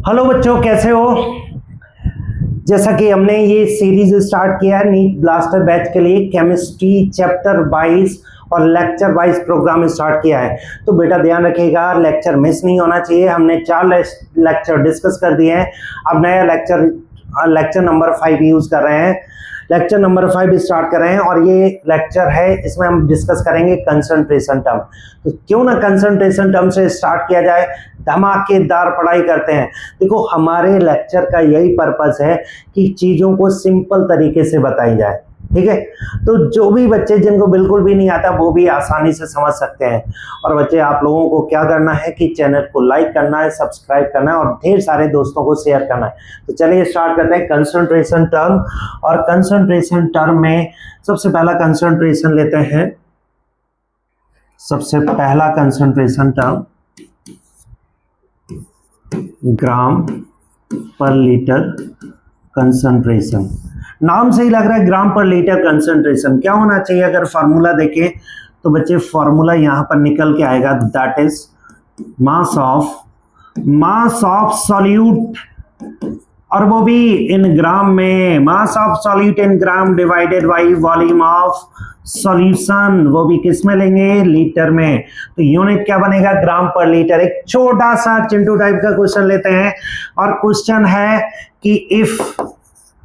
Hello बच्चों, कैसे हो। जैसा कि हमने ये सीरीज स्टार्ट किया है नीट ब्लास्टर बैच के लिए, केमिस्ट्री चैप्टर 22 और लेक्चर वाइज प्रोग्राम स्टार्ट किया है। तो बेटा ध्यान रखिएगा, लेक्चर मिस नहीं होना चाहिए। हमने 4 लेक्चर डिस्कस कर दिए हैं। अब नया लेक्चर नंबर 5 यूज कर रहे हैं। लेक्चर नंबर 5 स्टार्ट कर रहे हैं और ये लेक्चर है, इसमें हम डिस्कस करेंगे कंसंट्रेशन टर्म। तो क्यों ना कंसंट्रेशन टर्म से स्टार्ट किया जाए, धमाकेदार पढ़ाई करते हैं। देखो, हमारे लेक्चर का यही पर्पस है कि चीजों को सिंपल तरीके से बताई जाए, ठीक है। तो जो भी बच्चे जिनको बिल्कुल भी नहीं आता वो भी आसानी से समझ सकते हैं। और बच्चे, आप लोगों को क्या करना है कि चैनल को लाइक करना है, सब्सक्राइब करना है और ढेर सारे दोस्तों को शेयर करना है। तो चलिए स्टार्ट करते हैं कंसंट्रेशन टर्म। और कंसंट्रेशन टर्म में सबसे पहला कंसंट्रेशन लेते हैं। सबसे पहला कंसंट्रेशन टर्म ग्राम पर लीटर कंसंट्रेशन। नाम से ही लग रहा है ग्राम पर लीटर कंसंट्रेशन। क्या होना चाहिए अगर फार्मूला देखें तो बच्चे फार्मूला यहां पर निकल के आएगा, that is mass of solute, और वो भी इन ग्राम में। मास of solute in gram divided by volume of solution, वो भी किस में लेंगे, लीटर में। तो यूनिट क्या बनेगा, ग्राम पर लीटर। एक छोटा सा चिंटू टाइप का क्वेश्चन लेते हैं और क्वेश्चन है कि if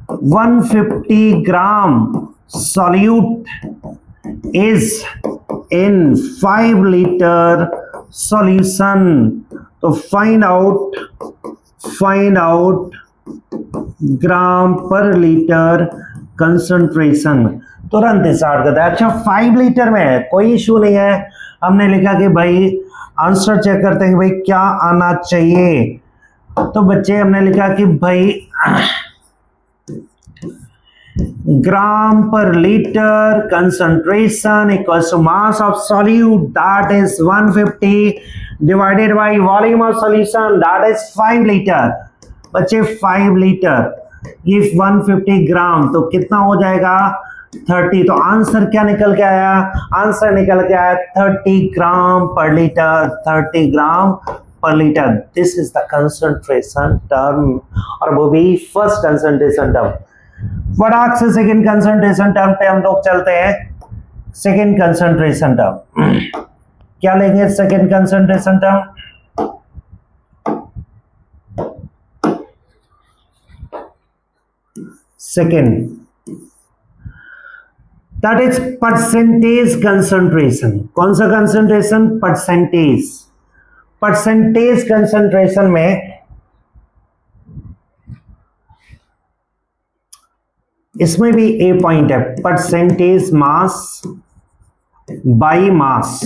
150 gram solute is in 5 liter solution, तो फाइंड आउट ग्राम पर लीटर कंसंट्रेशन। तुरंत स्टार्ट करता है। अच्छा, 5 लीटर में है, कोई इशू नहीं है। हमने लिखा कि भाई आंसर चेक करते हैं कि भाई क्या आना चाहिए। तो बच्चे हमने लिखा कि भाई gram per litre concentration equals to mass of solute, that is 150 divided by volume of solution, that is 5 litre. बच्चे 5 लीटर, ये 150 ग्राम, तो कितना हो जाएगा 30। तो आंसर क्या निकल के आया, आंसर निकल के आया 30 ग्राम per litre, 30 gram per litre. This is the concentration term, और वो भी फर्स्ट कंसंट्रेशन टर्म। फटाक से सेकंड कंसंट्रेशन टर्म पे हम लोग चलते हैं। सेकंड कंसंट्रेशन टर्म क्या लेंगे, second concentration term second, that is percentage concentration. कौन सा कंसंट्रेशन, परसेंटेज। परसेंटेज कंसंट्रेशन में इसमें भी ए पॉइंट है, परसेंटेज मास बाई मास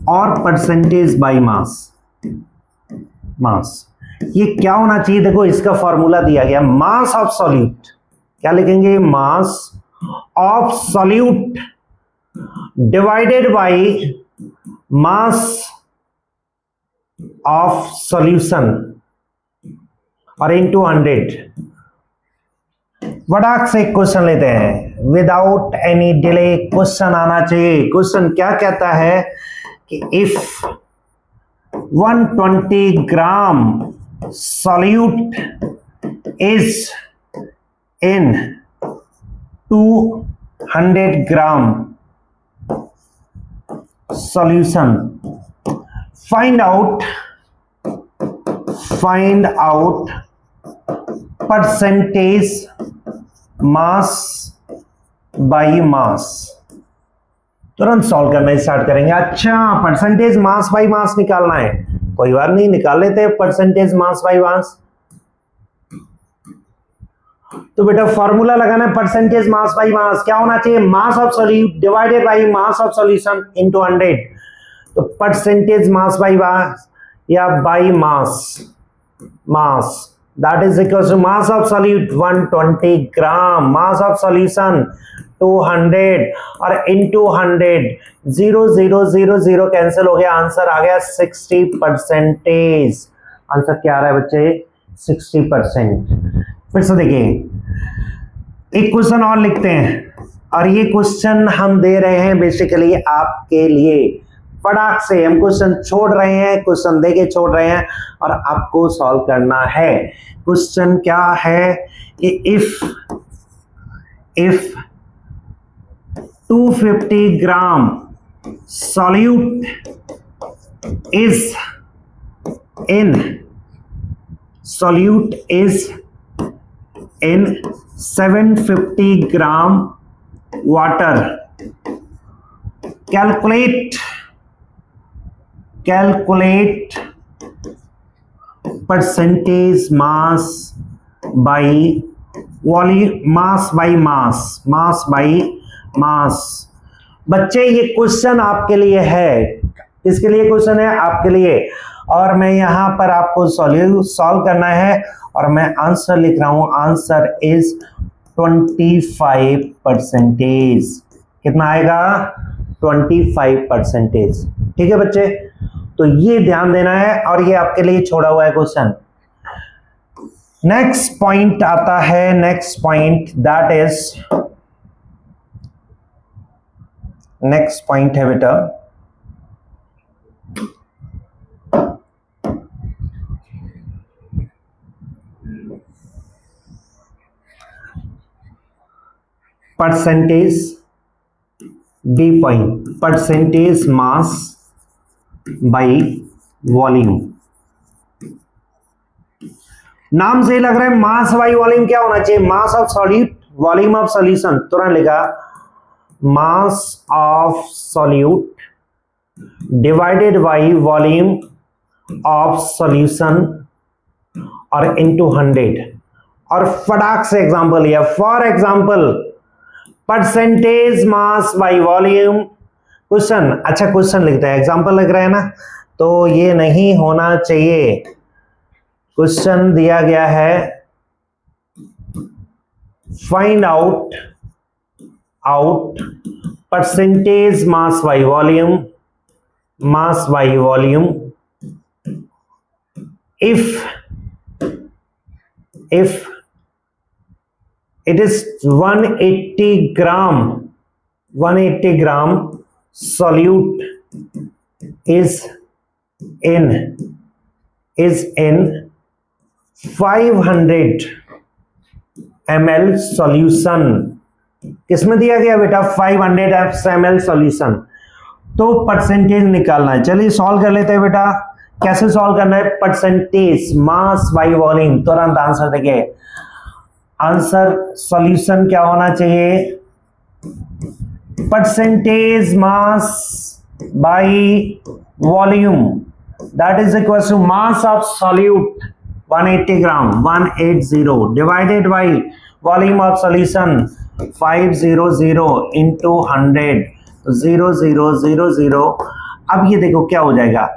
और परसेंटेज बाई मास। ये क्या होना चाहिए, देखो इसका फॉर्मूला दिया गया, मास ऑफ सॉल्यूट। क्या लिखेंगे, मास of solute divided by mass of solution और इनटू 100। फटाक से क्वेश्चन लेते हैं, विदाउट एनी डिले क्वेश्चन आना चाहिए। क्वेश्चन क्या कहता है कि if 120 gram solute is in 200 gram solution, find out percentage mass by mass. तुरंत सॉल्व करना स्टार्ट करेंगे। अच्छा, परसेंटेज मास बाई मास निकालना है, कोई बात नहीं, निकाल लेते हैं परसेंटेज मास बाई मास। तो बेटा फॉर्मूला लगाना है परसेंटेज मास बाई मास। क्या होना चाहिए, मास of solute divided by mass of solution into 100। तो परसेंटेज मास बाई मास या by mass that is equals to mass of solute 120 gram, mass of solution 200 और into 100, 0 0 0 0 कैंसिल हो गया, answer आ गया 60%। आंसर क्या आ रहा है बच्चे, 60%। फिर से देखिए, एक क्वेश्चन और लिखते हैं, और ये क्वेश्चन हम दे रहे हैं बेसिकली आपके लिए। फटाक से हम क्वेश्चन छोड़ रहे हैं, क्वेश्चन देके छोड़ रहे हैं और आपको सॉल्व करना है। क्वेश्चन क्या है कि if 250 gram solute is in 750 gram water, calculate percentage mass by volume, mass by mass। बच्चे ये क्वेश्चन आपके लिए है, किसके लिए क्वेश्चन है? आपके लिए। और मैं यहां पर आपको सॉल्व करना है और मैं आंसर लिख रहा हूं, आंसर इज 25%। कितना आएगा? 25%। ठीक है बच्चे, तो ये ध्यान देना है और ये आपके लिए छोड़ा हुआ है क्वेश्चन। नेक्स्ट पॉइंट आता है, next point that is, next point है बेटा percentage, D point, percentage mass by volume. नाम से ही लग रहा है मास बाई वॉल्यूम क्या होना चाहिए? मास of solute, volume of solution. तुरंत लिखा मास of solute divided by volume of solution और इनटू 100। और फटाक से एग्जांपल लिया, for example percentage mass by volume. Question, अच्छा क्वेश्चन लिखते हैं, एग्जांपल लिख रहे हैं ना, तो ये नहीं होना चाहिए। क्वेश्चन दिया गया है find out percentage mass by volume, mass by volume if it is 180 gram solute is in 500 ml solution। किसमें दिया गया बेटा? 500 ml solution। तो परसेंटेज निकालना है। चलिए सॉल्व कर लेते हैं बेटा। कैसे सॉल्व करना है? Percentage mass by volume. तुरंत आंसर देखिए, आंसर सॉल्यूशन क्या होना चाहिए? Percentage mass by volume that is equal to mass of solute 180 gram 180 divided by volume of solution 500 into 100, 0000। अब ये देखो क्या हो जाएगा,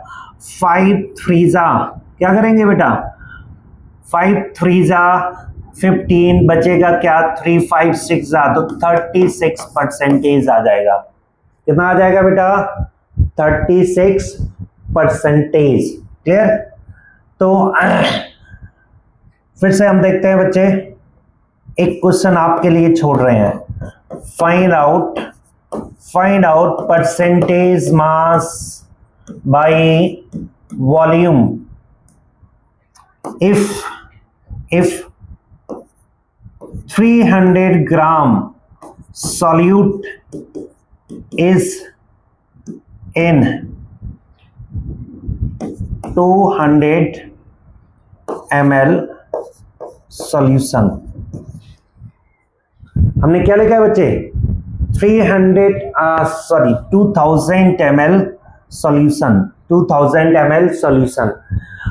5 3 क्या करेंगे बेटा? 5 3 15 बचेगा क्या? 3 5 6 तो 36% आ जाएगा। कितना आ जाएगा बेटा? 36%। क्लियर? तो फिर से हम देखते हैं बच्चे, एक क्वेश्चन आपके लिए छोड़ रहे हैं। Find out percentage mass by volume if 300 gram solute is in 200 ml solution। हमने क्या लिखा है बच्चे? 2000 ml सॉल्यूशन, 2000 ml सॉल्यूशन।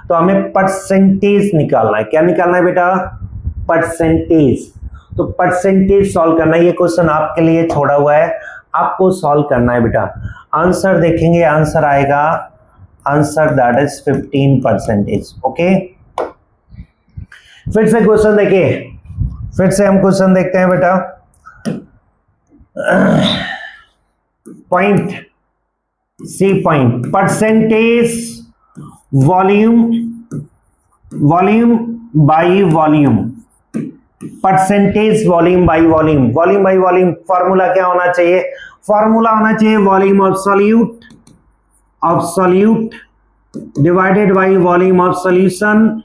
तो हमें परसेंटेज निकालना है। क्या निकालना है बेटा? परसेंटेज। तो परसेंटेज सॉल्व करना है। ये क्वेश्चन आपके लिए छोड़ा हुआ है, आपको सॉल्व करना है बेटा। आंसर देखेंगे, आंसर आएगा, आंसर दैट इज 15%। ओके, फिर से क्वेश्चन देखिए, फिर से हम क्वेश्चन देखते हैं बेटा। Point C point, percentage volume by volume, percentage volume by volume, volume by volume. Formula क्या होना चाहिए? फॉर्मूला होना चाहिए volume of solute of solute divided by volume of solution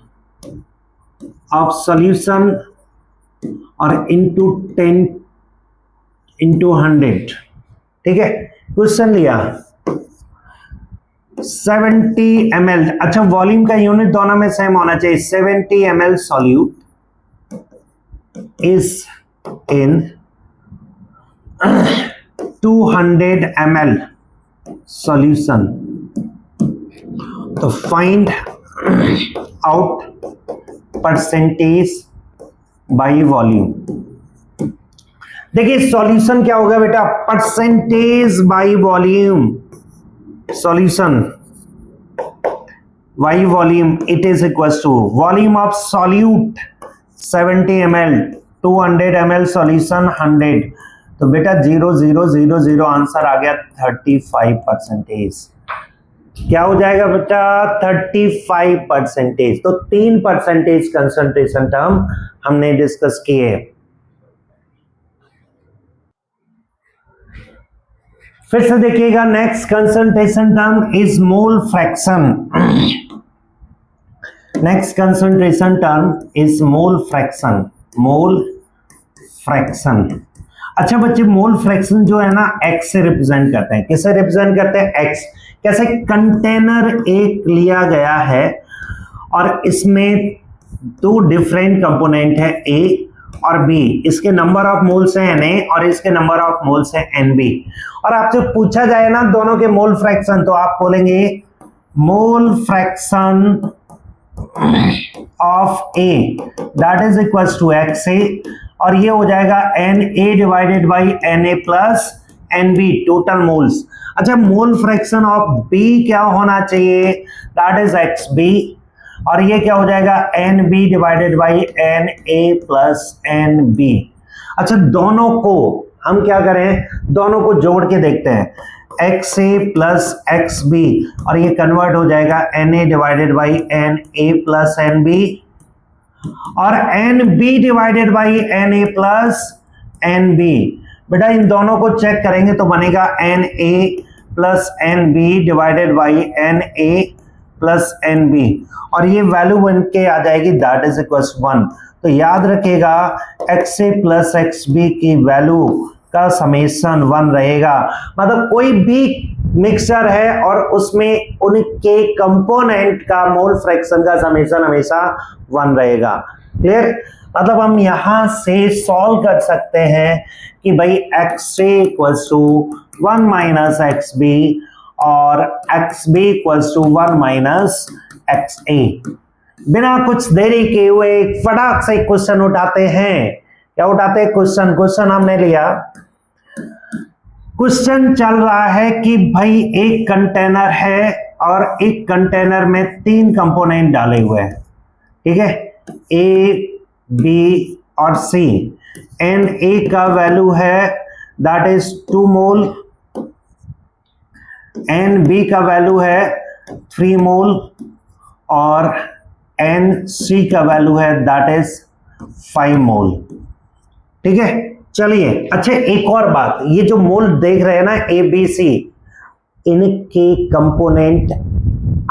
और इंटू 10 इंटू 100। ठीक है, क्वेश्चन लिया 70 ml। अच्छा, वॉल्यूम का यूनिट दोनों में सेम होना चाहिए। 70 ml solute is in 200 ml solution. तो find out percentage by volume. देखिए सॉल्यूशन क्या होगा बेटा, percentage by volume. Solution by volume it is equal to volume of solute 70 ml, 200 ml solution 100। तो बेटा 0,000 आंसर आ गया 35%। क्या हो जाएगा बेटा 35%। तो 3% कंसंट्रेशन टर्म हमने डिस्कस किए। फिर से देखिएगा, next concentration term is mole fraction. Next concentration term is mole fraction. Mole fraction. अच्छा बच्चे, मोल फ्रैक्शन जो है ना एक्स से रिप्रेजेंट करते हैं। किससे रिप्रेजेंट करते हैं? एक्स। कैसे? कंटेनर एक लिया गया है और इसमें दो डिफरेंट कंपोनेंट है ए और बी। इसके नंबर ऑफ मोल्स है Na और इसके नंबर ऑफ मोल्स है Nb। और आपसे पूछा जाए ना दोनों के मोल फ्रैक्शन, तो आप बोलेंगे mole fraction of A that is equal to XA, और ये हो जाएगा Na divided by Na plus Nb total moles. अच्छा, मोल फ्रैक्शन ऑफ B क्या होना चाहिए? दैट इज XB, और ये क्या हो जाएगा Nb divided by Na plus Nb। अच्छा, दोनों को हम क्या करें, दोनों को जोड़ के देखते हैं। XA प्लस XB, और ये कन्वर्ट हो जाएगा Na divided by Na plus Nb, और Nb divided by Na plus Nb। बेटा इन दोनों को चेक करेंगे तो बनेगा Na plus Nb divided by Na plus Nb, और ये वैल्यू बन के आ जाएगी दैट इज इक्वल 1। तो याद रखिएगा XA प्लस XB की वैल्यू का समेशन 1 रहेगा। मतलब कोई भी मिक्सचर है और उसमें उनके कंपोनेंट का मोल फ्रैक्शन का समेशन हमेशा 1 रहेगा। क्लियर? मतलब हम यहां से सॉल्व कर सकते हैं कि भाई XA equals to 1 minus XB और XB equals to 1 minus XA। बिना कुछ देरी के हुए फटाक से क्वेश्चन उठाते हैं। क्या उठाते हैं? क्वेश्चन हमने लिया। क्वेश्चन चल रहा है कि भाई एक कंटेनर है और एक कंटेनर में 3 कंपोनेंट डाले हुए हैं। ठीक है, A, B और C। Na का वैल्यू है दैट इज 2 मोल, Nb का वैल्यू है 3 मोल, और Nc का वैल्यू है दैट इज 5 मोल। ठीक है, चलिए। अच्छा, एक और बात, ये जो मोल देख रहे हैं ना A, B, C, इनके कंपोनेंट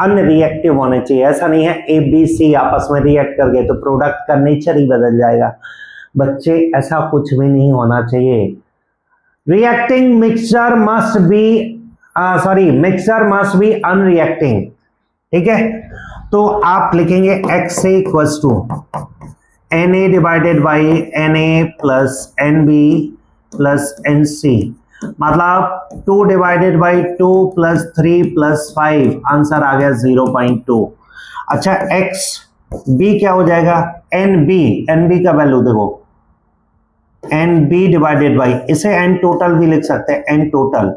अनरिएक्टिव होने चाहिए। ऐसा नहीं है A, B, C आपस में रिएक्ट कर गए तो प्रोडक्ट का नेचर ही बदल जाएगा। बच्चे ऐसा कुछ भी नहीं होना चाहिए। Reacting mixture must be unreacting. ठीक है, तो आप लिखेंगे XA equals to Na divided by Na plus Nb plus Nc। मतलब 2 डिवाइडेड बाई 2 प्लस 3 प्लस 5, आंसर आ गया 0.2। अच्छा, XB क्या हो जाएगा? Nb का वैल्यू देखो, Nb डिवाइडेड बाई, इसे N टोटल भी लिख सकते हैं, N टोटल।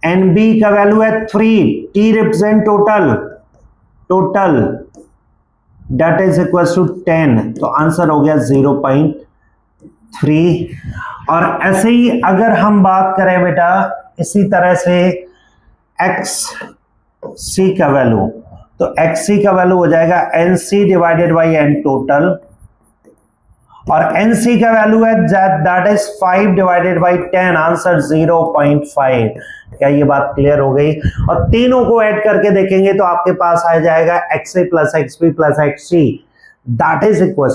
Nb का वैल्यू है 3, T represent total that is equal to 10, तो आंसर हो गया 0.3। और ऐसे ही अगर हम बात करें बेटा इसी तरह से XC का वैल्यू, तो XC का वैल्यू हो जाएगा NC divided by N total, और NC का वैल्यू है that is 5 divided by 10, answer 0.5। क्या ये बात क्लियर हो गई? और तीनों को ऐड करके देखेंगे तो आपके पास आ जाएगा XA plus XB plus XC, that is equal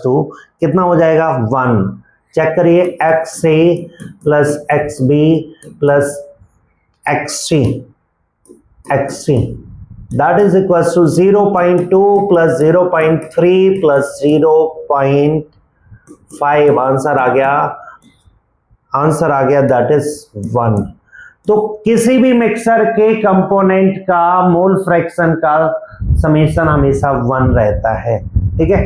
to कितना हो जाएगा 1। चेक करिए, XA plus XB plus XC that is equals to 0.2 plus 0.3 plus 0.5, answer आ गया दैट इज 1। तो किसी भी मिक्सर के कंपोनेंट का मोल फ्रैक्शन का समेशन हमेशा 1 रहता है। ठीक है,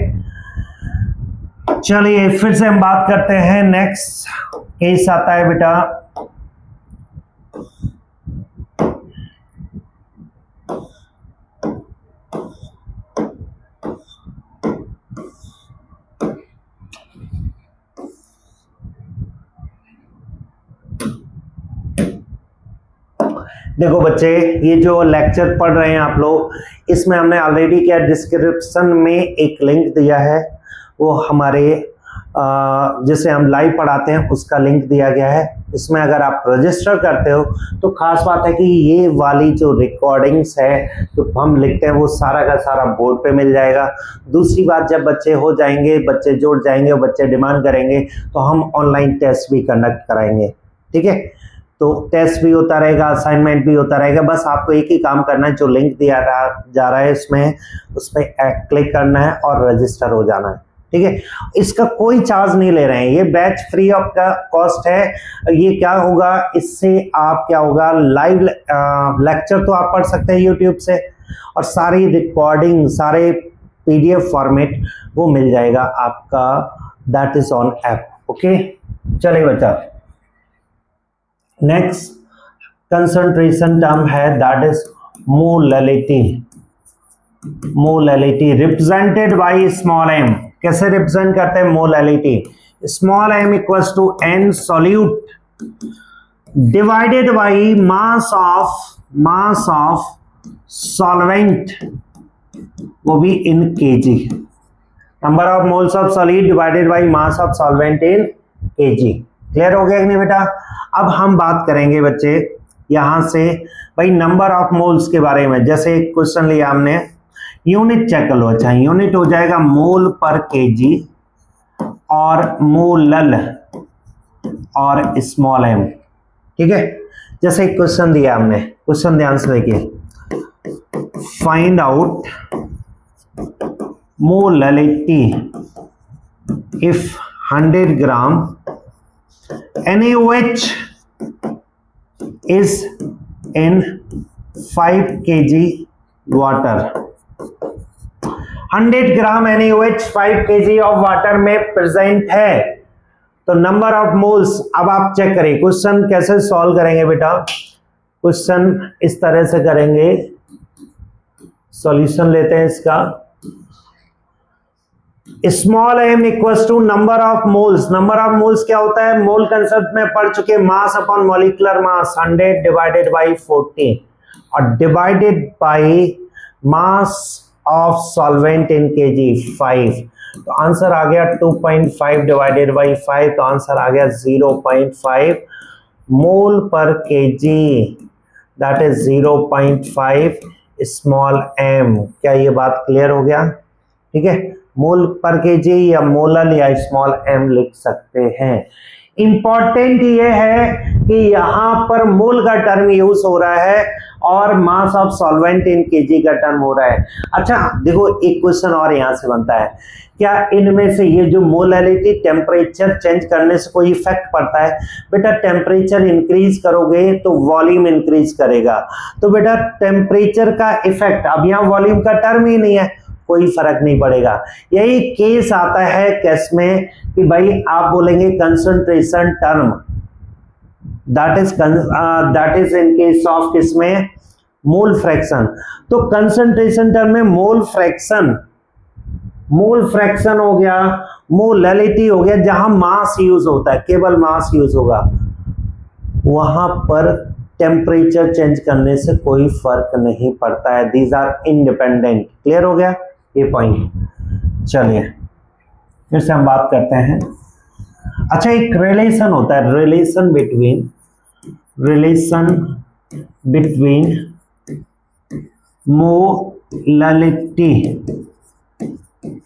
चलिए फिर से हम बात करते हैं। नेक्स्ट केस आता है बेटा, देखो बच्चे, ये जो लेक्चर पढ़ रहे हैं आप लोग, इसमें हमने ऑलरेडी क्या डिस्क्रिप्शन में एक लिंक दिया है, वो हमारे जिसे हम लाइव पढ़ाते हैं उसका लिंक दिया गया है। इसमें अगर आप रजिस्टर करते हो तो खास बात है कि ये वाली जो रिकॉर्डिंग्स है जो हम लिखते हैं वो सारा का सारा बोर्ड पे मिल जाएगा। दूसरी बात, जब बच्चे हो जाएंगे, बच्चे जुड़ जाएंगे और बच्चे डिमांड करेंगे तो हम ऑनलाइन टेस्ट भी कंडक्ट कराएंगे। ठीक है, तो टेस्ट भी होता रहेगा, असाइनमेंट भी होता रहेगा। बस आपको एक ही काम करना है, जो लिंक दिया जा रहा है इसमें, उस पर क्लिक करना है और रजिस्टर हो जाना है। ठीक है, इसका कोई चार्ज नहीं ले रहे हैं, ये बैच फ्री ऑफ का कॉस्ट है। ये क्या होगा, इससे आप क्या होगा, लाइव लेक्चर तो आप पढ़ सकते हैं यूट्यूब से, और सारी रिकॉर्डिंग, सारे PDF फॉर्मेट वो मिल जाएगा आपका, that is on app. Okay, चलिए बच्चा, नेक्स्ट कंसंट्रेशन टर्म है that is molality represented by small m। कैसे रिप्रेजेंट करते हैं molality? Small m equals to n solute divided by mass of solvent, वो भी in kg। Number of moles of solid divided by mass of solvent in kg। Clear हो गया कि नहीं बेटा? अब हम बात करेंगे बच्चे यहां से भाई नंबर ऑफ मोल्स के बारे में। जैसे एक क्वेश्चन लिया हमने, यूनिट चेक कर लो। अच्छा, यूनिट हो जाएगा मोल पर केजी और मोलल और स्मॉल m। ठीक है, जैसे एक क्वेश्चन दिया हमने, क्वेश्चन ध्यान से देखिए, find out molality if 100 gram NaOH is in 5 kg water। 100 gram NaOH 5 kg of water में प्रेजेंट है, तो नंबर ऑफ मोल्स। अब आप चेक करें क्वेश्चन कैसे सॉल्व करेंगे बेटा। क्वेश्चन इस तरह से करेंगे, सॉल्यूशन लेते हैं इसका। Small m equals to number of moles. Number of moles क्या होता है, मोल कंसेप्ट में पढ़ चुके, mass upon molecular mass 100 divided by 40 और divided by mass of solvent in kg 5। तो आंसर आ गया 2.5 डिवाइडेड बाई 5, तो आंसर आ गया 0.5 मोल पर kg, that is 0.5 small m। क्या ये बात क्लियर हो गया? ठीक है, मोल पर केजी या मोलल या स्मॉल m लिख सकते हैं। इंपॉर्टेंट ये है कि यहां पर मोल का टर्म यूज हो रहा है और मास ऑफ सॉल्वेंट इन केजी का टर्म हो रहा है। अच्छा देखो, एक क्वेश्चन और यहां से बनता है, क्या इनमें से ये जो मोलैलिटी टेम्परेचर चेंज करने से कोई इफेक्ट पड़ता है? बेटा टेम्परेचर इंक्रीज करोगे तो वॉल्यूम इंक्रीज करेगा, तो बेटा टेम्परेचर का इफेक्ट, अब यहाँ वॉल्यूम का टर्म ही नहीं है, कोई फर्क नहीं पड़ेगा। यही केस आता है केस में कि भाई आप बोलेंगे concentration term, that is in case of किसमें, मोल फ्रैक्शन। तो कंसंट्रेशन टर्म में मोल फ्रैक्शन हो गया, मोलैलिटी हो गया, जहां मास यूज होता है, केवल मास यूज होगा, वहां पर टेम्परेचर चेंज करने से कोई फर्क नहीं पड़ता है। These are independent. क्लियर हो गया ये पॉइंट? चलिए फिर से हम बात करते हैं। अच्छा, एक रिलेशन होता है, relation between molality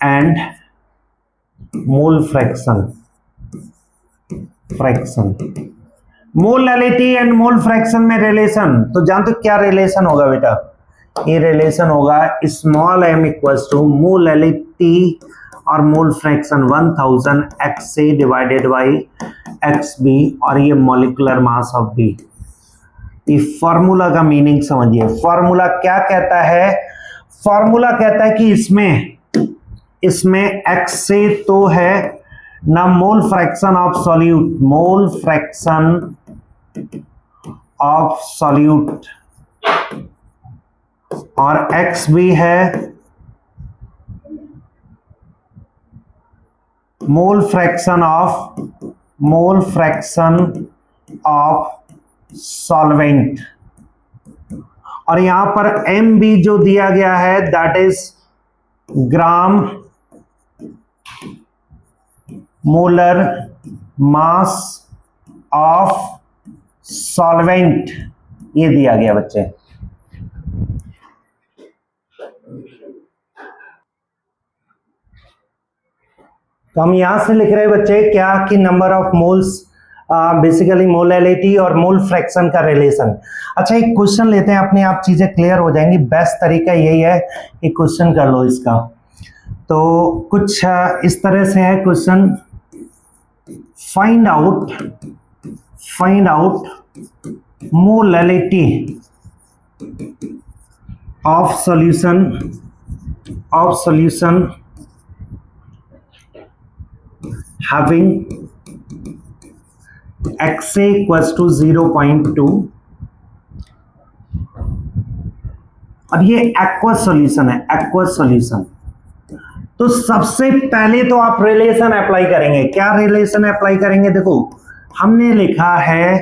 and mole fraction. Molality and mole fraction में रिलेशन, तो जानते हो क्या रिलेशन होगा बेटा? ये रिलेशन होगा small m equals to molality और mole fraction 1000 XA divided by XB और ये मॉलिक्यूलर मास ऑफ B। ये फॉर्मूला का मीनिंग समझिए। फॉर्मूला क्या कहता है? फॉर्मूला कहता है कि इसमें XA तो है ना, मोल fraction of solute, mole fraction of solute, और X भी है मोल फ्रैक्शन ऑफ सॉल्वेंट, और यहां पर M भी जो दिया गया है that is gram molar mass of solvent, ये दिया गया बच्चे। तो हम यहां से लिख रहे हैं बच्चे क्या कि number of moles, basically molality और मोल फ्रैक्शन का रिलेशन। अच्छा, एक क्वेश्चन लेते हैं, अपने आप चीजें क्लियर हो जाएंगी। बेस्ट तरीका यही है कि क्वेश्चन कर लो इसका। तो कुछ इस तरह से है question, find out molality of solution having XA equals to 0.2 और ये एक्वस सॉल्यूशन है, एक्वस सॉल्यूशन। तो सबसे पहले तो आप रिलेशन अप्लाई करेंगे। क्या रिलेशन अप्लाई करेंगे? देखो, हमने लिखा है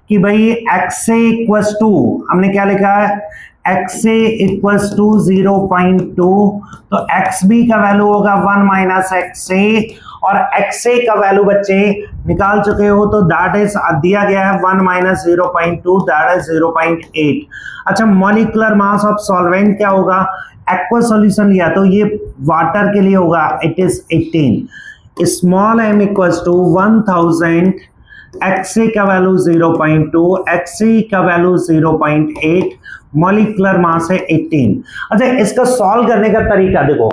कि भाई XA इक्वल्स टू, हमने क्या लिखा है? XA इक्वल्स टू 0.2, तो XB का वैल्यू होगा 1 माइनस XA, और XA का वैल्यू बच्चे निकाल चुके हो, तो दैट इज दिया गया है 1 माइनस 0.2, दैट इज 0.8। अच्छा, मॉलिक्यूलर मास ऑफ सॉल्वेंट क्या होगा? एक्वस सॉल्यूशन लिया तो ये वाटर के लिए होगा, it is 18। Small m equals to 1000, XA का वैल्यू 0.2, XC का वैल्यू 0.8, मॉलिक्यूलर मास है 18। अच्छा, इसका सॉल्व करने का तरीका देखो,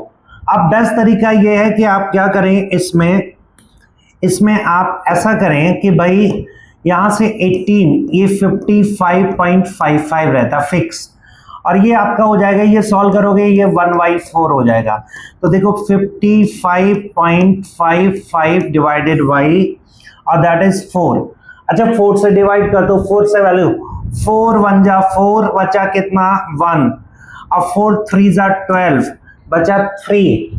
अब बेस्ट तरीका ये है कि आप क्या करें, इसमें आप ऐसा करें कि भाई यहां से 18, ये 55.55 रहता फिक्स, और ये आपका हो जाएगा, ये सॉल्व करोगे ये 1/4 हो जाएगा। तो देखो 55.55 डिवाइडेड बाई, और दैट इज 4। अच्छा, 4 से डिवाइड कर दो, 4 से वैल्यू 4 1 जा 4, बचा कितना 1, और 4 3 जा 12, बचा 3,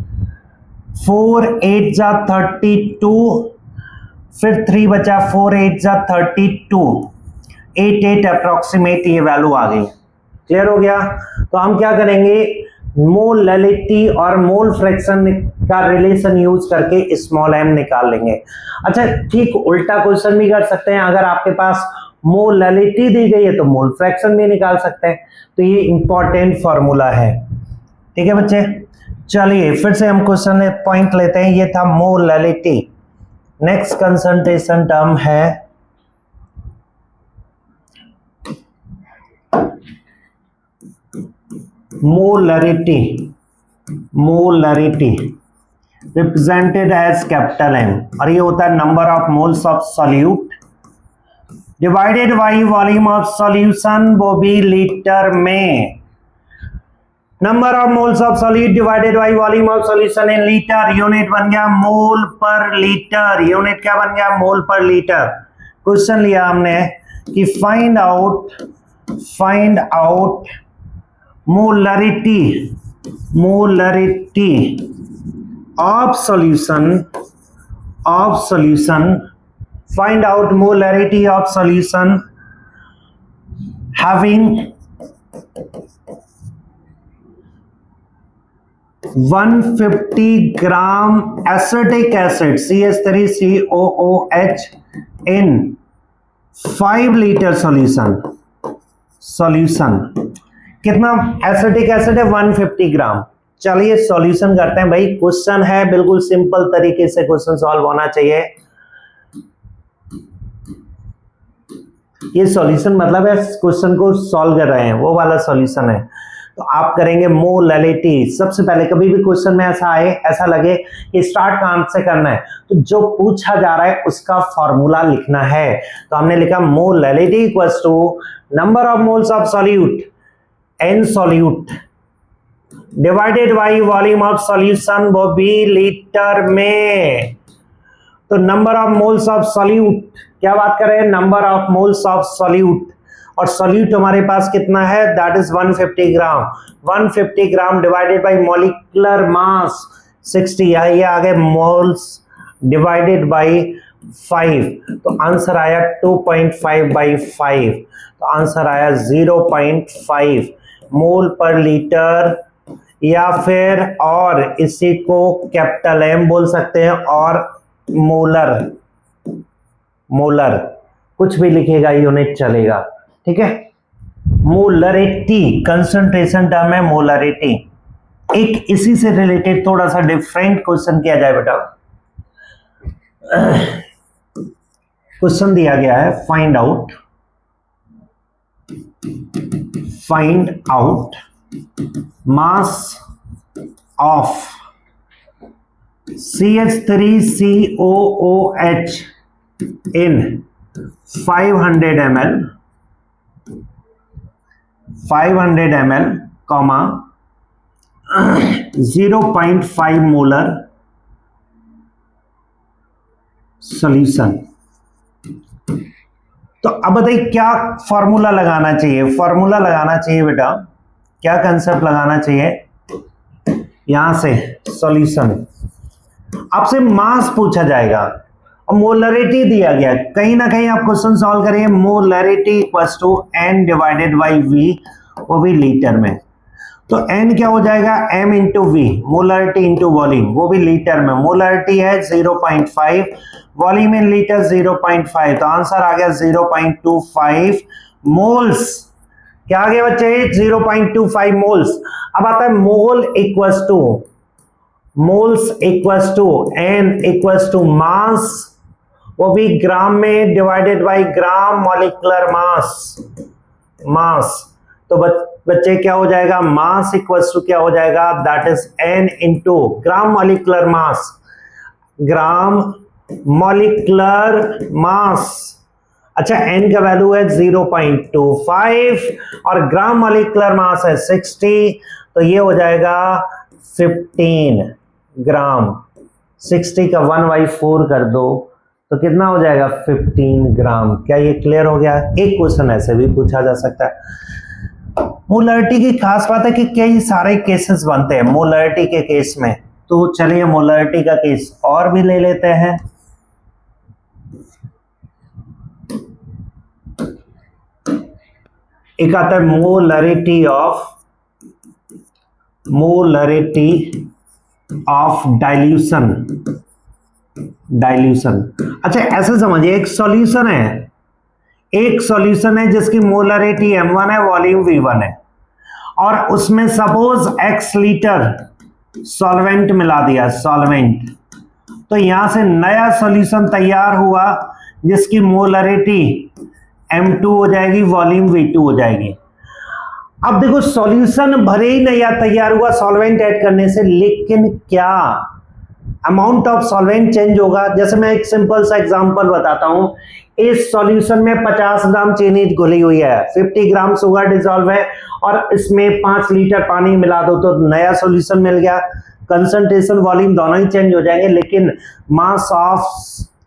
4 8 जा 32, फिर 3 बचा, 4 8 जा 32, 88 अप्रोक्सीमेट ये वैल्यू आ गई। क्लियर हो गया? तो हम क्या करेंगे, मोलैलिटी और मोल फ्रैक्शन का रिलेशन यूज करके स्मॉल m निकाल लेंगे। अच्छा, ठीक उल्टा क्वेश्चन भी कर सकते हैं, अगर आपके पास मोलैलिटी दी गई है तो मोल फ्रैक्शन भी निकाल सकते हैं। तो ये इंपॉर्टेंट फॉर्मूला है। ठीक है बच्चे, चलिए फिर से हम क्वेश्चन पॉइंट लेते हैं। ये था मोलैलिटी। नेक्स्ट कंसंट्रेशन टर्म है molarity represented as capital M, और ये होता है number of moles of solute divided by volume of solution, वो भी लीटर में। Number of moles of solute divided by volume of solution in litre, unit बन गया मोल पर लीटर। यूनिट क्या बन गया? मोल पर लीटर। क्वेश्चन लिया हमने कि find out molarity of solution, find out molarity of solution having 150 gram acetic acid CH3COOH in 5 litre solution कितना एसिटिक एसिड है 150 ग्राम। चलिए सॉल्यूशन करते हैं भाई। क्वेश्चन है बिल्कुल सिंपल तरीके से क्वेश्चन सॉल्व होना चाहिए। ये सॉल्यूशन मतलब है क्वेश्चन को सॉल्व कर रहे हैं, वो वाला सॉल्यूशन है। तो आप करेंगे मोलैलिटी। सबसे पहले कभी भी क्वेश्चन में ऐसा आए, ऐसा लगे कि स्टार्ट कहां से करना है, तो जो पूछा जा रहा है उसका फॉर्मूला लिखना है। तो हमने लिखा molality equals to number of moles of solute N solute divided by volume of solution, वो भी लीटर में। तो number of moles of solute, क्या बात कर रहे हैं, number of moles of solute, और सॉल्यूट हमारे पास कितना है, that is 150 gram. 150 gram divided by molecular mass 60, ये आ गए मोल्स डिवाइडेड बाय 5। तो आंसर आया 2.5/5। तो आंसर आया 0.5 मोल पर लीटर, या फिर और इसी को कैपिटल एम बोल सकते हैं, और मोलर कुछ भी लिखेगा यूनिट चलेगा, ठीक है। मोलरिटी कंसंट्रेशन टर्म है मोलरिटी। एक इसी से रिलेटेड थोड़ा सा डिफरेंट क्वेश्चन किया जाए बेटा। क्वेश्चन दिया गया है find out mass of CH3COOH in 500 ml, comma 0.5 molar solution. तो अब बताइए क्या फॉर्मूला लगाना चाहिए। फॉर्मूला लगाना चाहिए बेटा, क्या कंसेप्ट लगाना चाहिए, यहां से सॉल्यूशन आपसे मास पूछा जाएगा और मोलरिटी दिया गया। कहीं ना कहीं आप क्वेश्चन सॉल्व करेंगे molarity equals to n divided by v, वो भी लीटर में। तो n क्या हो जाएगा, m into v, molarity into volume, वो भी लीटर में। मोलरिटी है 0.5, वॉल्यूम इन लीटर 0.5, तो आंसर आ गया 0.25 मोल्स। क्या आ गया बच्चे, 0.25 मोल्स। अब आता है mole equals to, moles equals to n equals to mass, वो भी ग्राम में, divided by gram molecular mass. तो बच्चे क्या हो जाएगा, मास इक्वल्स टू क्या हो जाएगा, that is n into gram molecular mass, gram molecular मास। अच्छा n का वैल्यू है 0.25 और ग्राम मॉलिक्यूलर मास है 60, तो ये हो जाएगा 15 ग्राम। 60 का 1/4 कर दो तो कितना हो जाएगा 15 ग्राम। क्या ये क्लियर हो गया। एक क्वेश्चन ऐसे भी पूछा जा सकता है। मोलरिटी की खास बात है कि कई सारे केसेस बनते हैं मोलरिटी के केस में। तो चलिए मोलरिटी का केस और भी ले लेते हैं। एक आता है मोलरिटी ऑफ डाइल्यूशन। अच्छा ऐसे समझिए, एक सॉल्यूशन है जिसकी मोलरिटी m1 है, वॉल्यूम v1 है, और उसमें सपोज x लीटर सॉल्वेंट मिला दिया, सॉल्वेंट। तो यहां से नया सॉल्यूशन तैयार हुआ जिसकी मोलरिटी m2 हो जाएगी, वॉल्यूम v2 हो जाएगी। अब देखो सॉल्यूशन भले ही नया तैयार हुआ सॉल्वेंट ऐड करने से, लेकिन क्या अमाउंट ऑफ सॉल्वेंट चेंज होगा। जैसे मैं एक सिंपल सा एग्जांपल बताता हूं। इस सॉल्यूशन में 50 ग्राम चीनी घुली हुई है, 50 ग्राम शुगर डिसॉल्व है, और इसमें 5 लीटर पानी मिला दो तो नया सॉल्यूशन मिल गया। कंसंट्रेशन वॉल्यूम दोनों ही चेंज हो जाएंगे, लेकिन मास ऑफ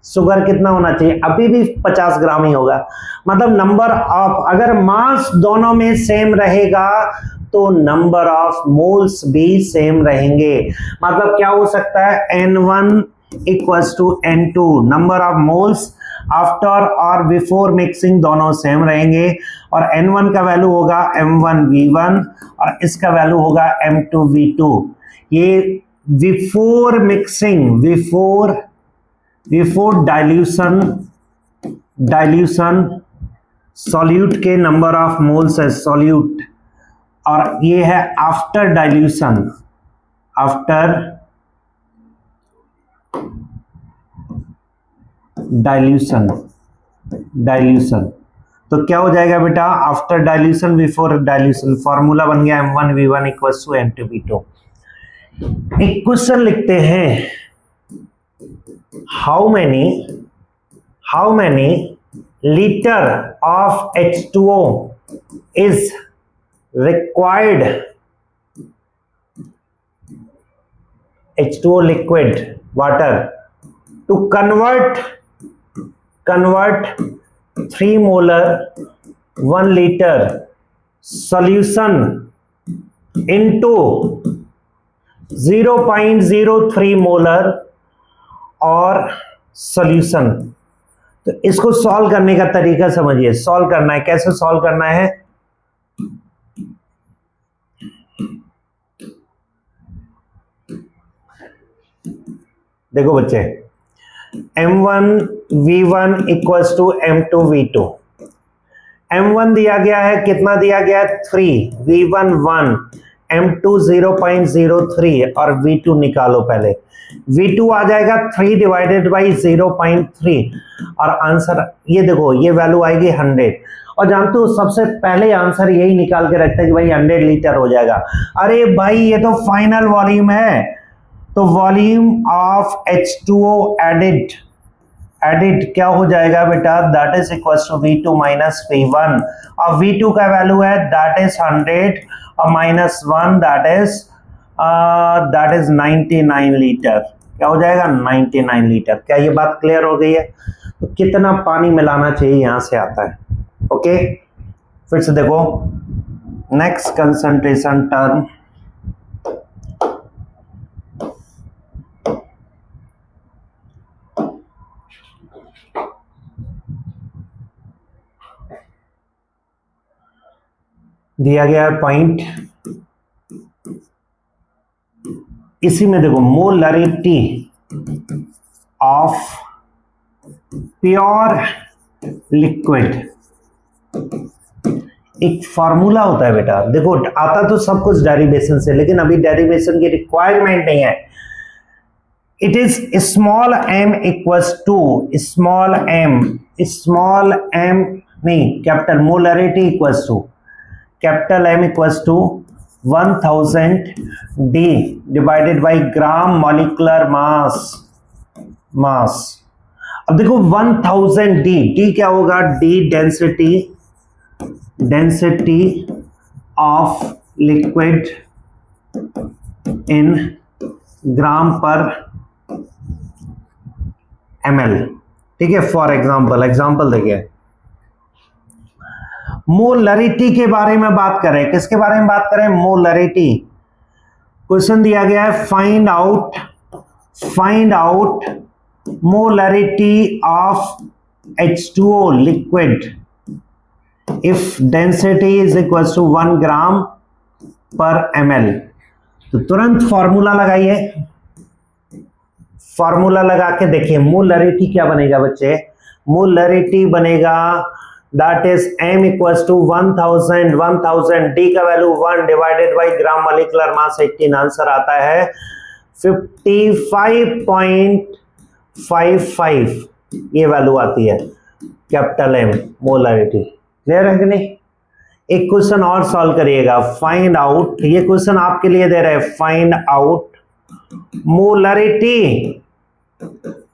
शुगर कितना होना चाहिए, अभी भी 50 ग्राम ही होगा। मतलब नंबर ऑफ, अगर मास दोनों में सेम रहेगा तो नंबर ऑफ मोल्स भी सेम रहेंगे। मतलब क्या हो सकता है, n1 equals to n2, number of moles after और बिफोर मिक्सिंग दोनों सेम रहेंगे, और n1 का वैल्यू होगा m1v1 और इसका वैल्यू होगा m2v2। ये before mixing, before dilution solute के नंबर ऑफ मोल्स है सॉल्यूट, और ये है आफ्टर डाइल्यूशन, आफ्टर डाइल्यूशन, तो क्या हो जाएगा बेटा, after dilution before dilution, formula बन गया M1V1 इक्वल्स टू M2V2। एक क्वेश्चन लिखते हैं, how many litre of H2O is required, H2O liquid water, to convert 3 molar 1 liter solution into 0.03 molar और solution। तो इसको सॉल्व करने का तरीका समझिए, सॉल्व करना है, कैसे सॉल्व करना है, देखो बच्चे, M1V1 equals to M2V2। M1 दिया गया है, कितना दिया गया है 3, V1 1, M2 0.03 और V2 निकालो पहले। V2 आ जाएगा 3 डिवाइडेड बाई 0.3 और आंसर ये देखो, ये वैल्यू आएगी 100। और जानते हो सबसे पहले आंसर यही निकाल के रखते हैं कि भाई 100 लीटर हो जाएगा। अरे भाई ये तो फाइनल वॉल्यूम है, तो वॉल्यूम ऑफ H2O एडिड क्या हो जाएगा बेटा, that is equals to V2 minus V1, और V2 का वैल्यू है दैट इज 100 और माइनस 1 दैट इज 99 लीटर। क्या हो जाएगा 99 लीटर। क्या ये बात क्लियर हो गई है? तो कितना पानी मिलाना चाहिए यहां से आता है। ओके, फिर से देखो, नेक्स्ट कंसंट्रेशन टर्म, दिया गया है पॉइंट, इसी में देखो मोलरिटी ऑफ प्योर लिक्विड, एक फॉर्मूला होता है बेटा। देखो आता तो सब कुछ डेरिवेशन से, लेकिन अभी डेरिवेशन की रिक्वायरमेंट नहीं है। It is small m equals to small m नहीं, capital molarity equals to capital M equals to 1000 D divided by gram molecular mass. अब देखो 1000 D क्या होगा, D density of liquid in gram per ml। ठीक है, for example देखिए, molarity के बारे में बात करें, किसके बारे में बात करें, मोलरिटी। क्वेश्चन दिया गया है find out molarity of H2O liquid if density is equal to 1 gram per ml। तो तुरंत फॉर्मूला लगाइए, फॉर्मूला लगा के देखिए मोलरिटी क्या बनेगा बच्चे, मोलरिटी बनेगा that is m equals to 1000 D का value 1 divided by gram molecular mass 18, answer आता है 55.55, ये वैल्यू आती है कैपिटल M मोलरिटी। क्लियर है कि नहीं? एक क्वेश्चन और सॉल्व करिएगा, फाइंड आउट, ये क्वेश्चन आपके लिए दे रहे हैं, find out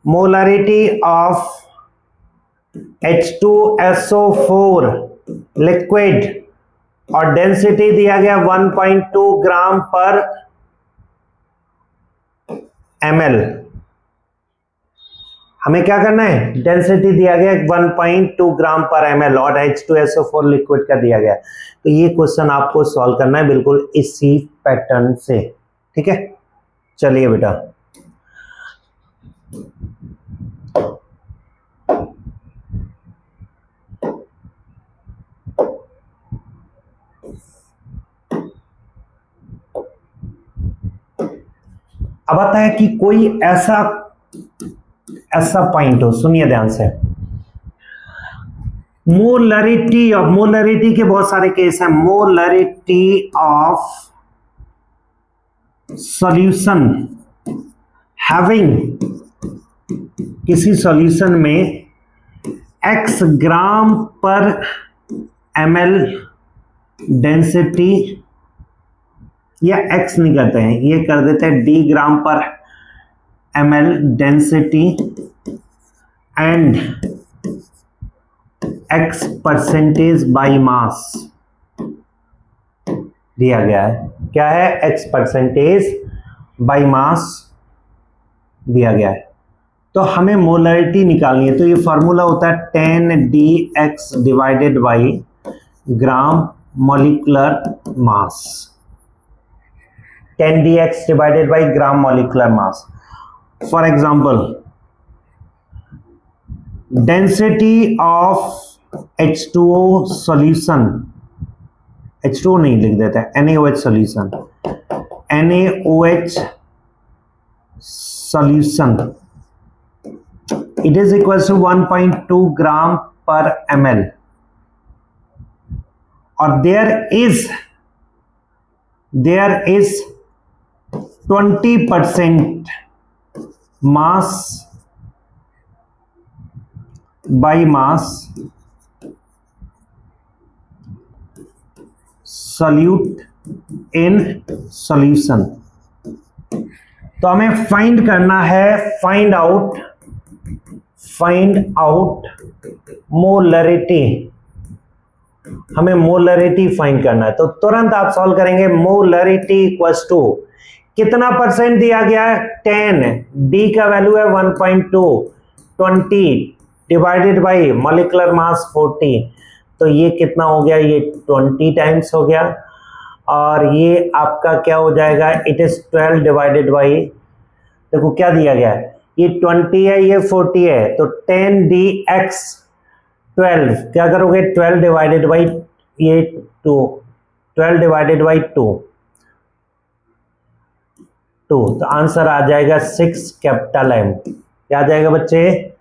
molarity of H2SO4 liquid और डेंसिटी दिया गया 1.2 ग्राम पर ml। हमें क्या करना है, डेंसिटी दिया गया 1.2 ग्राम पर ml और H2SO4 लिक्विड का दिया गया। तो ये क्वेश्चन आपको सॉल्व करना है बिल्कुल इसी पैटर्न से। ठीक है, चलिए बेटा, अब आता है कि कोई ऐसा पॉइंट हो, सुनिए ध्यान से। मोलरिटी के बहुत सारे केस हैं। मोलरिटी ऑफ सॉल्यूशन हैविंग, किसी सॉल्यूशन में x ग्राम पर ml डेंसिटी, या x नहीं करते हैं, ये कर देते हैं d gram per ml density and x percentage by मास दिया गया है। क्या है? x परसेंटेज बाई मास दिया गया है। तो हमें मोलरिटी निकालनी है, तो ये फॉर्मूला होता है 10dx divided by gram molecular mass. 10dx divided by gram molecular mass. For example, density of H2O solution, H2O नहीं लिख देते हैं, NaOH solution, NaOH solution, it is equals to 1.2 gram per ml, और there is 20% mass by mass solute in solution। तो हमें find करना है, find out molarity. हमें मोलरिटी फाइंड करना है, तो तुरंत आप सॉल्व करेंगे। मोलरिटी इक्वल्स टू कितना परसेंट दिया गया है? 10, डी का वैल्यू है 1.2, 20 डिवाइडेड बाई मॉलिक्यूलर मास 40, तो ये कितना हो गया? ये 20 टाइम्स हो गया। और ये आपका क्या हो जाएगा? इट इज 12 डिवाइडेड बाई, देखो क्या दिया गया है, ये 20 है, ये 40 है, तो 10dx 12, क्या करोगे? 12 डिवाइडेड बाई ये 2, 12 डिवाइडेड बाई 2, तो आंसर आ जाएगा 6 कैपिटल M। क्या आ जाएगा बच्चे?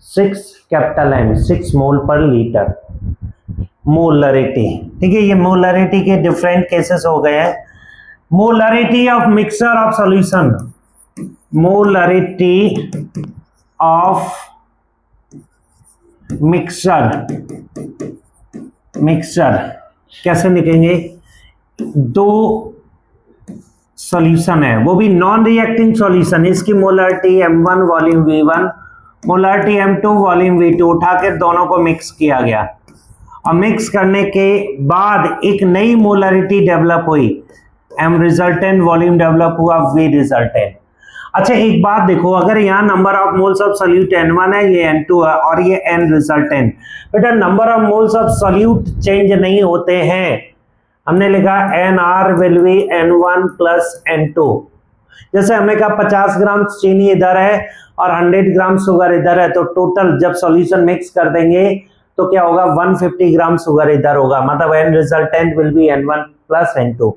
6 कैपिटल M, 6 मोल पर लीटर मोलरिटी। ठीक है, ये मोलरिटी के डिफरेंट केसेस हो गए हैं। Molarity of mixture of solution, molarity of mixture कैसे लिखेंगे? दो सॉल्यूशन है, वो भी नॉन रिएक्टिंग सॉल्यूशन, इसकी molarity M1 volume V1, molarity M2 volume V2, उठा के दोनों को मिक्स किया गया, और मिक्स करने के बाद एक नई मोलरिटी डेवलप हुई, M रिजल्टेंट वॉल्यूम डेवलप हुआ V रिजल्टेंट। अच्छा एक बात देखो, अगर यहाँ number of moles of solute N1 है, ये N2 है, और ये N रिजल्टेंट, बेटा number of moles of solute change नहीं होते हैं। हमने लिखा NR will be N1 plus N2। जैसे हमने कहा 50 ग्राम चीनी इधर है और 100 ग्राम शुगर इधर है, तो टोटल जब सॉल्यूशन मिक्स कर देंगे तो क्या होगा? 150 ग्राम शुगर इधर होगा, मतलब N resultant will be N1 plus N2।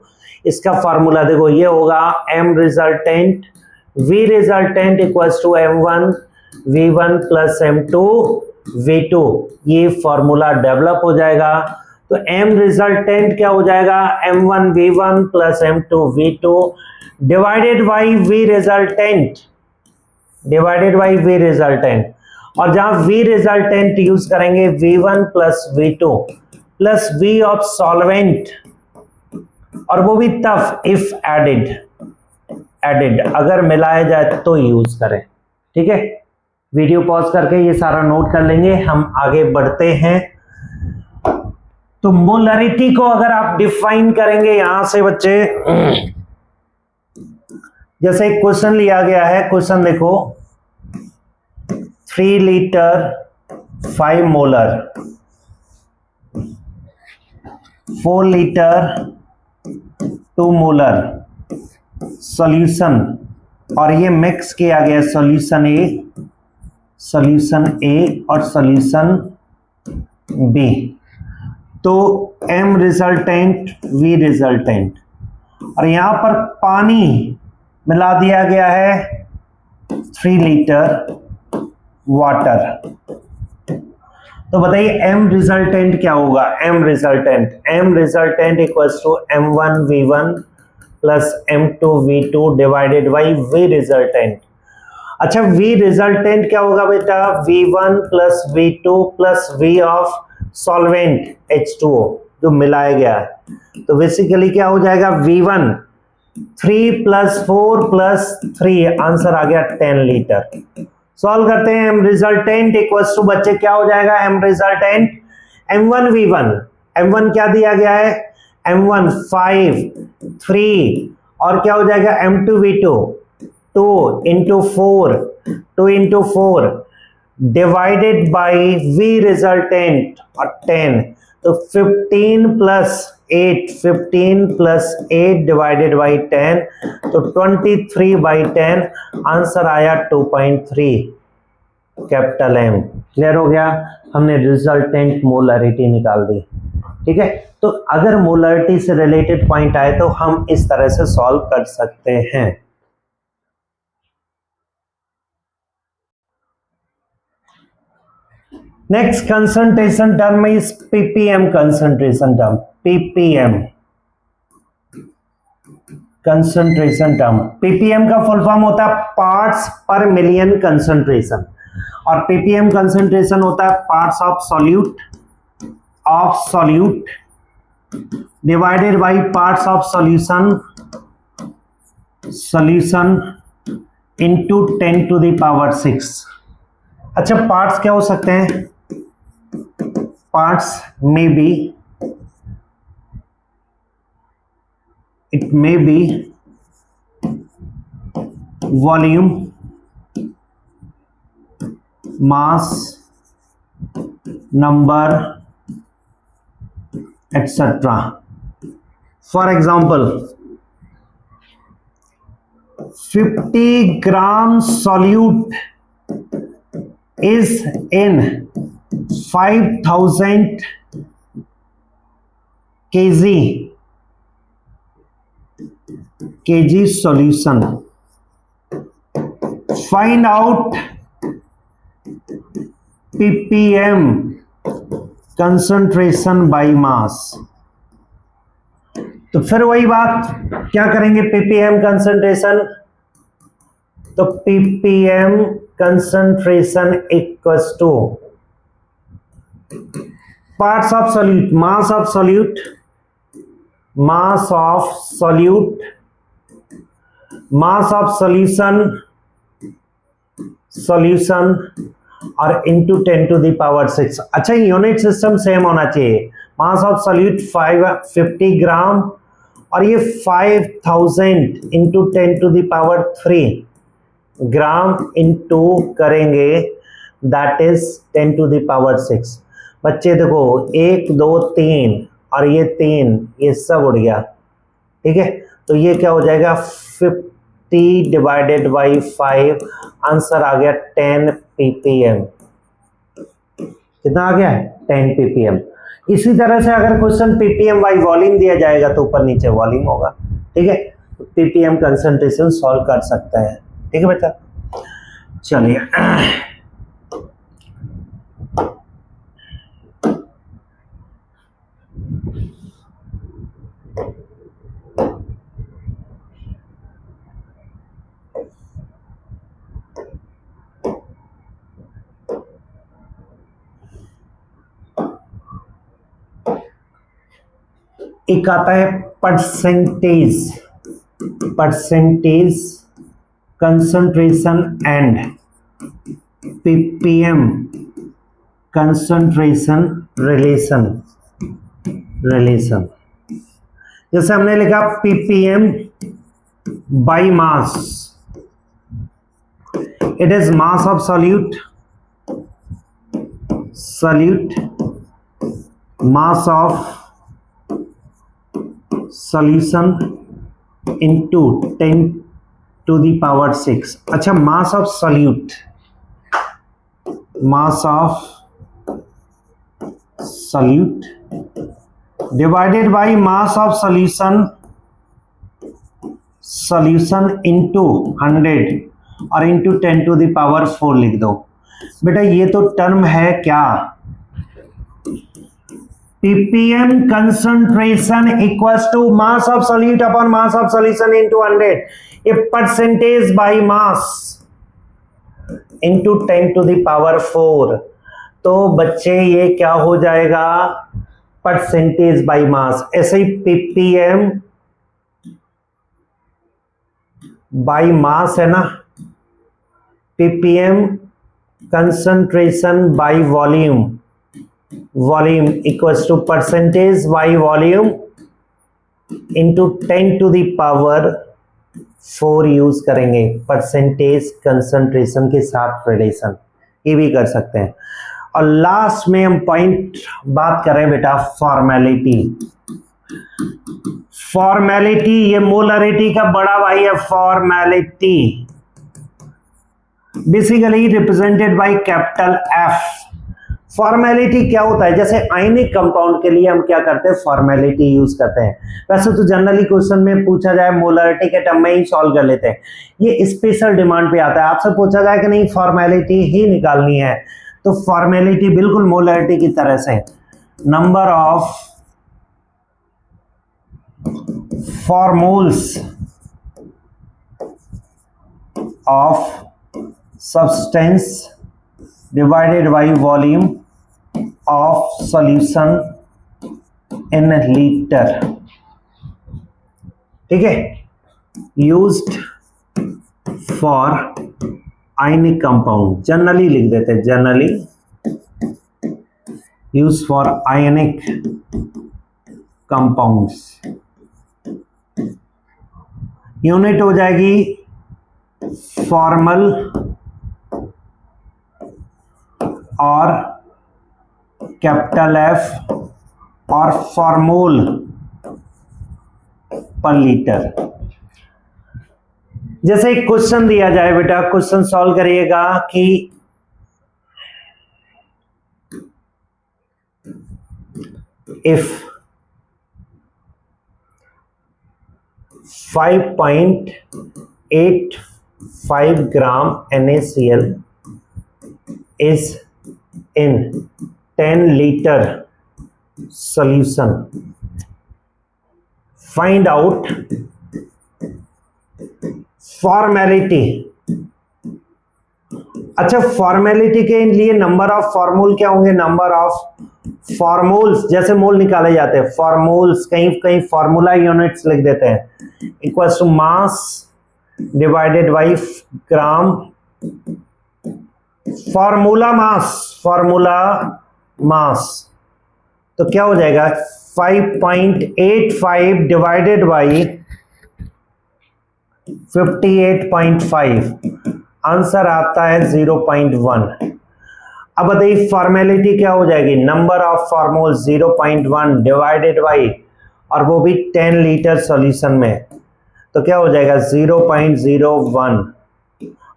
इसका फॉर्मूला देखो, ये होगा M resultant V resultant equals to M1 V1 plus M2 V2। ये फॉर्मूला डेवलप हो जाएगा, तो M रिजल्टेंट क्या हो जाएगा? M1 V1 plus M2 V2 divided by V resultant, और जहां V रिजल्टेंट यूज करेंगे V1 plus V2 plus V of solvent, और वो भी तब इफ एडेड, अगर मिलाया जाए तो यूज करें। ठीक है, वीडियो पॉज करके ये सारा नोट कर लेंगे, हम आगे बढ़ते हैं। तो मोलरिटी को अगर आप डिफाइन करेंगे यहां से बच्चे, जैसे एक क्वेश्चन लिया गया है, क्वेश्चन देखो, 3 litre 5 molar, 4 litre 2 molar solution, और ये मिक्स किया गया सॉल्यूशन ए और सॉल्यूशन बी, तो M रिजल्टेंट V रिजल्टेंट, और यहां पर पानी मिला दिया गया है 3 लीटर वाटर। तो बताइए एम रिजल्टेंट क्या होगा? M resultant equals to m1v1 plus m2v2 divided by v resultant. अच्छा v रिजल्टेंट क्या होगा बेटा? v1 plus v2 plus v of solvent H2O जो मिलाया गया है। तो बेसिकली क्या हो जाएगा? v1 3 प्लस 4 प्लस 3, आंसर आ गया 10 लीटर। सॉल्व करते हैं। एम रिजल्टेंट इक्वल्स टू बच्चे क्या हो जाएगा? एम रिजल्टेंट m1v1, m1 क्या दिया गया है? m1 5 3 और क्या हो जाएगा? m2v2 2 into 4 divided by v resultant और 10। तो 15 प्लस 8 डिवाइडेड बाई 10, तो 23/10 आंसर आया 2.3 कैपिटल M। क्लियर हो गया? हमने रिजल्टेंट मोलरिटी निकाल दी। ठीक है, तो अगर मोलरिटी से रिलेटेड पॉइंट आए तो हम इस तरह से सॉल्व कर सकते हैं। Next concentration term is ppm concentration term. ppm concentration term. ppm का फुल फॉर्म होता है पार्ट्स पर मिलियन कंसंट्रेशन, और ppm कंसंट्रेशन होता है parts of solute divided by parts of solution into 10 to the power 6। अच्छा, parts क्या हो सकते हैं? पार्ट्स में बी, it may be volume, mass, number, etc. For example, 50 gram solute is in 5000 kg solution. Find out ppm concentration by mass। तो फिर वही बात, क्या करेंगे? ppm concentration, तो ppm concentration equals to parts of solute, mass of solute, mass of solution और into 10 to the power 6। अच्छा, unit system same होना चाहिए। मास ऑफ सॉल्यूट 50 ग्राम और ये 5000 into 10 to the power 3 gram into करेंगे, that is 10 to the power 6। बच्चे देखो 1 2 3 और ये 3, ये सब उड़ गया। ठीक है, तो ये क्या हो जाएगा? 50 डिवाइडेड बाई 5, आंसर आ गया 10 ppm। कितना आ गया? 10 ppm। इसी तरह से अगर क्वेश्चन ppm बाई वॉल्यूम दिया जाएगा तो ऊपर नीचे वॉल्यूम होगा। ठीक है, ppm कंसंट्रेशन सॉल्व कर सकता है। ठीक है बेटा, चलिए एक आता है percentage concentration and ppm concentration relation. जैसे हमने लिखा ppm by mass, it is mass of solute, mass of solution into 10 to the power 6। अच्छा, mass of solute divided by mass of solution solution into 100 और into 10 to the power 4 लिख दो। बेटा ये तो टर्म है क्या, ppm concentration equals to mass of solute upon mass of solution into 100, ये percentage by mass into 10 to the power 4। तो बच्चे ये क्या हो जाएगा, परसेंटेज बाई मास। ऐसे ही ppm बाई मास है ना, ppm concentration by volume, volume equals to percentage by volume into 10 to the power 4 use करेंगे, परसेंटेज कंसंट्रेशन के साथ रिलेशन, ये भी कर सकते हैं। और लास्ट में हम पॉइंट बात करें बेटा फॉर्मेलिटी। फॉर्मेलिटी ये मोलरिटी का बड़ा भाई है। Formality basically represented by capital F. Formality क्या होता है, जैसे आयनिक कंपाउंड के लिए हम क्या करते हैं, फॉर्मेलिटी यूज करते हैं। वैसे तो जनरली क्वेश्चन में पूछा जाए मोलरिटी के टर्म में ही सॉल्व कर लेते हैं, ये स्पेशल डिमांड पे आता है। आपसे पूछा जाए कि नहीं फॉर्मेलिटी ही निकालनी है, तो फॉर्मेलिटी बिल्कुल मोलरिटी की तरह से, number of formulas of substance divided by volume of solution in litre, ठीक है, used for ionic compound, generally लिख देते हैं, generally use for ionic compounds. Unit हो जाएगी फॉर्मल और कैपिटल एफ और फॉर्मूल पर लीटर। जैसे एक क्वेश्चन दिया जाए बेटा, क्वेश्चन सॉल्व करिएगा कि if 5.85 gram NaCl is in 10 liter solution, find out formality. अच्छा, फॉर्मेलिटी के लिए नंबर ऑफ फॉर्मूल क्या होंगे, नंबर ऑफ फॉर्मूल्स, जैसे मोल निकाले जाते हैं, फॉर्मूल्स कहीं कहीं फॉर्मूला यूनिट्स लिख देते हैं, equals to mass divided by gram, formula mass, formula mass. तो क्या हो जाएगा 5.85 डिवाइडेड बाई 58.5, आंसर आता है 0.1। अब बताइए फॉर्मेलिटी क्या हो जाएगी, नंबर ऑफ फॉर्मूल 0.1 डिवाइडेड बाई, और वो भी 10 लीटर सॉल्यूशन में, तो क्या हो जाएगा 0.01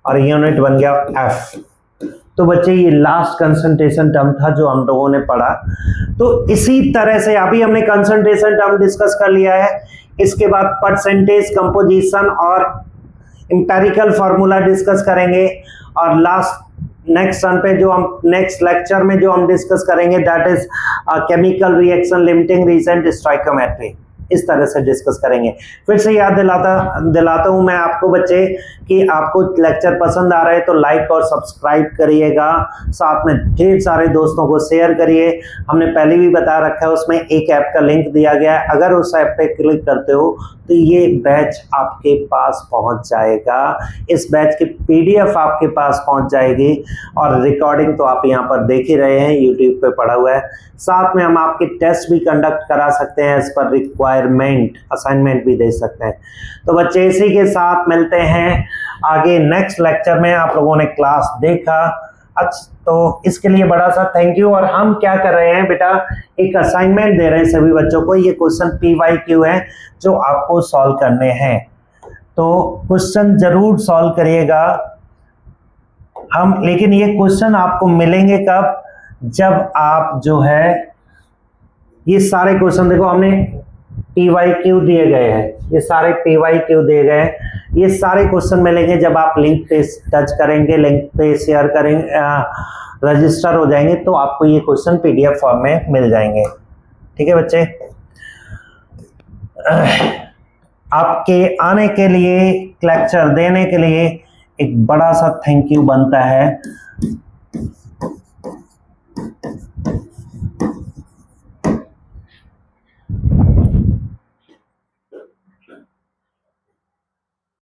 और यूनिट बन गया एफ। तो बच्चे ये लास्ट कंसंट्रेशन टर्म था जो हम लोगों ने पढ़ा। तो इसी तरह से अभी हमने कंसंट्रेशन टर्म डिस्कस कर लिया है, इसके बाद परसेंटेज, कंपोजिशन और एम्पिरिकल फार्मूला डिस्कस करेंगे, और लास्ट नेक्स्ट टर्म पे जो हम नेक्स्ट लेक्चर में जो हम डिस्कस करेंगे that is chemical reaction limiting reagent stoichiometry, इस तरह से डिस्कस करेंगे। फिर से याद दिलाता हूं मैं आपको बच्चे कि आपको लेक्चर पसंद आ रहे हैं तो लाइक और सब्सक्राइब करिएगा, साथ में ढेर सारे दोस्तों को शेयर करिए। हमने पहले भी बता रखा है, उसमें एक ऐप का लिंक दिया गया है, अगर उस ऐप पे क्लिक करते हो तो ये बैच आपके पास पहुंच जाएगा, इस बैच की PDF आपके पास पहुंच जाएगी, और रिकॉर्डिंग तो आप यहाँ पर देख ही रहे हैं, यूट्यूब पे पड़ा हुआ है। साथ में हम आपके टेस्ट भी कंडक्ट करा सकते हैं, इस पर रिक्वायरमेंट असाइनमेंट भी दे सकते हैं। तो बच्चे इसी के साथ मिलते हैं आगे नेक्स्ट लेक्चर में। आप लोगों ने क्लास देखा, अच्छा तो इसके लिए बड़ा सा थैंक यू। और हम क्या कर रहे हैं बेटा, एक असाइनमेंट दे रहे हैं सभी बच्चों को, ये क्वेश्चन PYQ है जो आपको सॉल्व करने हैं, तो क्वेश्चन जरूर सॉल्व करिएगा हम। लेकिन ये क्वेश्चन आपको मिलेंगे कब, जब आप जो है ये सारे क्वेश्चन देखो, हमने PYQ दिए गए हैं, ये सारे PYQ दिए गए हैं। ये सारे क्वेश्चन मिलेंगे जब आप लिंक पे टच करेंगे, लिंक पे शेयर करेंगे, रजिस्टर हो जाएंगे तो आपको ये क्वेश्चन PDF फॉर्म में मिल जाएंगे। ठीक है बच्चे, आपके आने के लिए, लेक्चर देने के लिए एक बड़ा सा थैंक यू बनता है।